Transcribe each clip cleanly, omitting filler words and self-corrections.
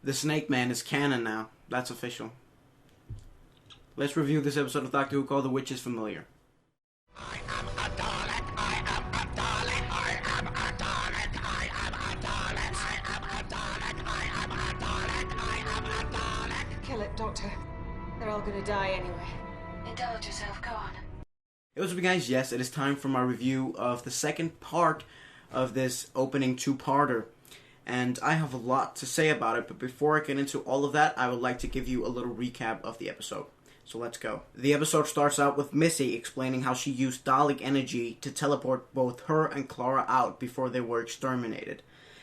The Snake Man is canon now. That's official. Let's review this episode of Doctor Who called The Witch is Familiar. I am a Dalek, I am a Dalek, I am a Dalek, I am a Dalek, I am a Dalek, I am a Dalek, I am a Dalek. Kill it, Doctor. They're all gonna die anyway. Indulge yourself, go on. Hey, what's up, guys? Yes, it is time for my review of the second part of this opening two-parter. And I have a lot to say about it, but before I get into all of that, I would like to give you a little recap of the episode. So let's go. The episode starts out with Missy explaining how she used Dalek energy to teleport both her and Clara out before they were exterminated.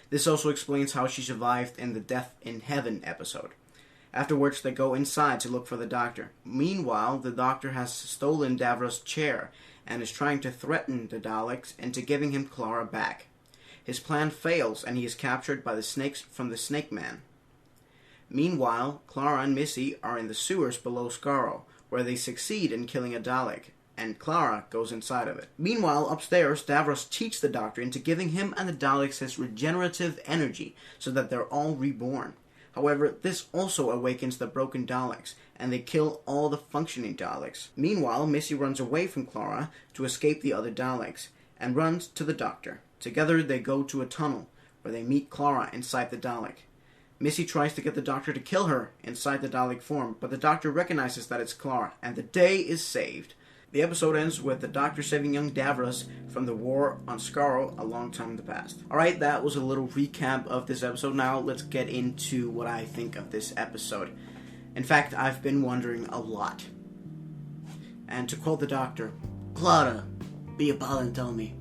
This also explains how she survived in the Death in Heaven episode. Afterwards, they go inside to look for the Doctor. Meanwhile, the Doctor has stolen Davros' chair and is trying to threaten the Daleks into giving him Clara back. His plan fails and he is captured by the snakes from the Snake Man. Meanwhile, Clara and Missy are in the sewers below Skaro, where they succeed in killing a Dalek, and Clara goes inside of it. Meanwhile, upstairs, Davros cheats the Doctor into giving him and the Daleks his regenerative energy, so that they're all reborn. However, this also awakens the broken Daleks, and they kill all the functioning Daleks. Meanwhile, Missy runs away from Clara to escape the other Daleks, and runs to the Doctor. Together, they go to a tunnel, where they meet Clara inside the Dalek. Missy tries to get the Doctor to kill her inside the Dalek form, but the Doctor recognizes that it's Clara, and the day is saved. The episode ends with the Doctor saving young Davros from the war on Skaro a long time in the past. Alright, that was a little recap of this episode. Now let's get into what I think of this episode. In fact, I've been wondering a lot. And to quote the Doctor, Clara, be a pal and tell me,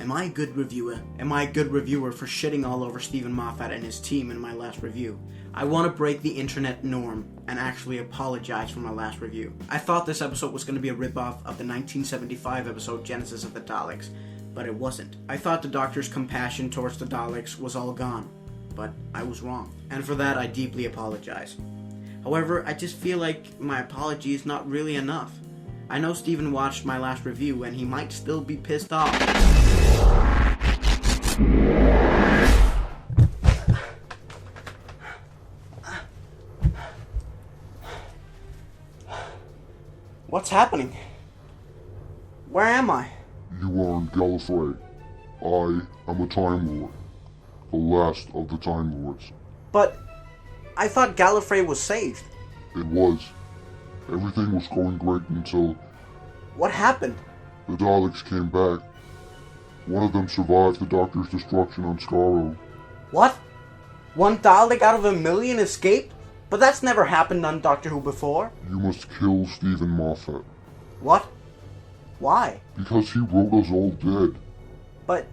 am I a good reviewer? Am I a good reviewer for shitting all over Steven Moffat and his team in my last review? I want to break the internet norm and actually apologize for my last review. I thought this episode was going to be a ripoff of the 1975 episode Genesis of the Daleks, but it wasn't. I thought the Doctor's compassion towards the Daleks was all gone, but I was wrong. And for that, I deeply apologize. However, I just feel like my apology is not really enough. I know Steven watched my last review and he might still be pissed off. What's happening? Where am I? You are in Gallifrey. I am a Time Lord. The last of the Time Lords. But I thought Gallifrey was saved. It was. Everything was going great until... What happened? The Daleks came back. One of them survived the Doctor's destruction on Skaro. What? One Dalek out of 1,000,000 escaped? But that's never happened on Doctor Who before. You must kill Steven Moffat. What? Why? Because he wrote us all dead. But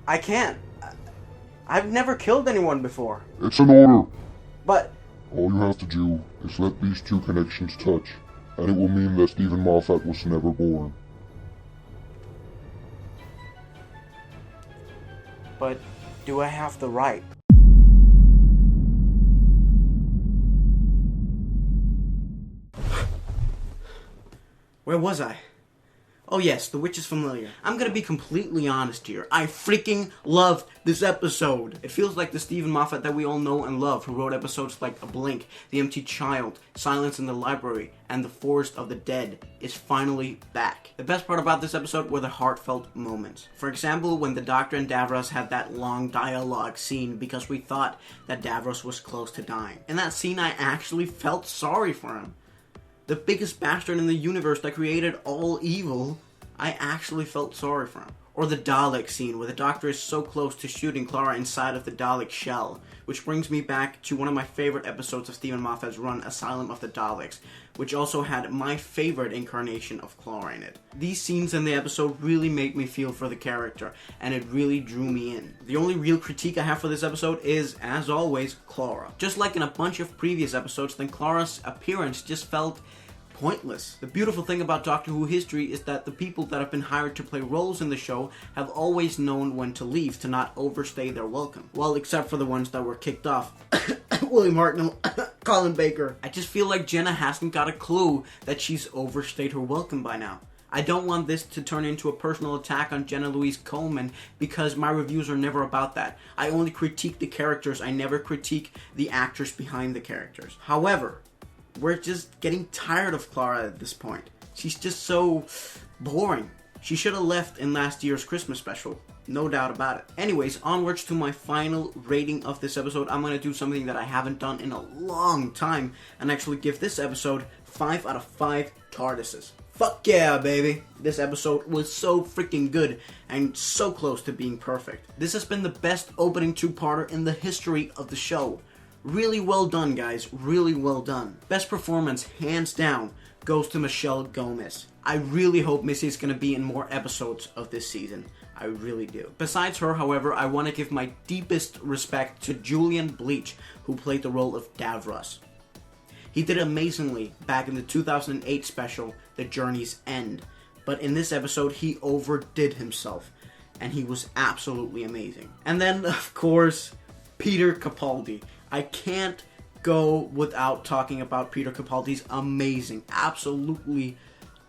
I can't. I've never killed anyone before. It's an order. But... All you have to do is let these two connections touch, and it will mean that Steven Moffat was never born. But do I have the right? Where was I? Oh yes, The Witch is Familiar. I'm gonna be completely honest here. I freaking loved this episode. It feels like the Steven Moffat that we all know and love, who wrote episodes like A Blink, The Empty Child, Silence in the Library, and The Forest of the Dead, is finally back. The best part about this episode were the heartfelt moments. For example, when the Doctor and Davros had that long dialogue scene because we thought that Davros was close to dying. In that scene, I actually felt sorry for him. The biggest bastard in the universe that created all evil, I actually felt sorry for him. Or the Dalek scene, where the Doctor is so close to shooting Clara inside of the Dalek shell, which brings me back to one of my favorite episodes of Steven Moffat's run, Asylum of the Daleks, which also had my favorite incarnation of Clara in it. These scenes in the episode really made me feel for the character, and it really drew me in. The only real critique I have for this episode is, as always, Clara. Just like in a bunch of previous episodes, then Clara's appearance just felt pointless. The beautiful thing about Doctor Who history is that the people that have been hired to play roles in the show have always known when to leave to not overstay their welcome. Well, except for the ones that were kicked off. William Hartnell, Colin Baker. I just feel like Jenna hasn't got a clue that she's overstayed her welcome by now. I don't want this to turn into a personal attack on Jenna Louise Coleman, because my reviews are never about that. I only critique the characters. I never critique the actors behind the characters. However, we're just getting tired of Clara at this point. She's just so boring. She should have left in last year's Christmas special. No doubt about it. Anyways, onwards to my final rating of this episode. I'm going to do something that I haven't done in a long time and actually give this episode 5 out of 5 TARDISes. Fuck yeah, baby. This episode was so freaking good and so close to being perfect. This has been the best opening two-parter in the history of the show. Really well done, guys. Really well done. Best performance, hands down, goes to Michelle Gomez. I really hope Missy is going to be in more episodes of this season. I really do. Besides her, however, I want to give my deepest respect to Julian Bleach, who played the role of Davros. He did amazingly back in the 2008 special, The Journey's End. But in this episode, he overdid himself. And he was absolutely amazing. And then, of course, Peter Capaldi. I can't go without talking about Peter Capaldi's amazing, absolutely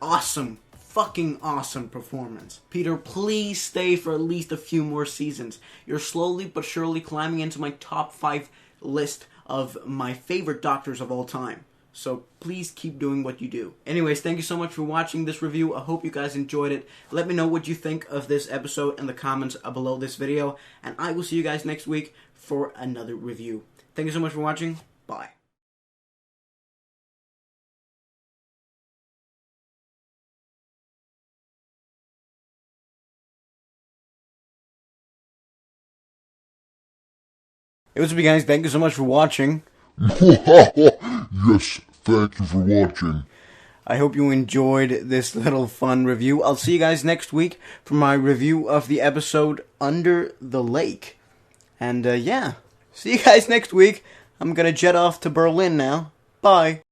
awesome, fucking awesome performance. Peter, please stay for at least a few more seasons. You're slowly but surely climbing into my top 5 list of my favorite doctors of all time. So please keep doing what you do. Anyways, thank you so much for watching this review. I hope you guys enjoyed it. Let me know what you think of this episode in the comments below this video. And I will see you guys next week for another review. Thank you so much for watching. Bye. Hey, what's up, guys? Thank you so much for watching. Yes, thank you for watching. I hope you enjoyed this little fun review. I'll see you guys next week for my review of the episode Under the Lake. And yeah, see you guys next week. I'm gonna jet off to Berlin now. Bye.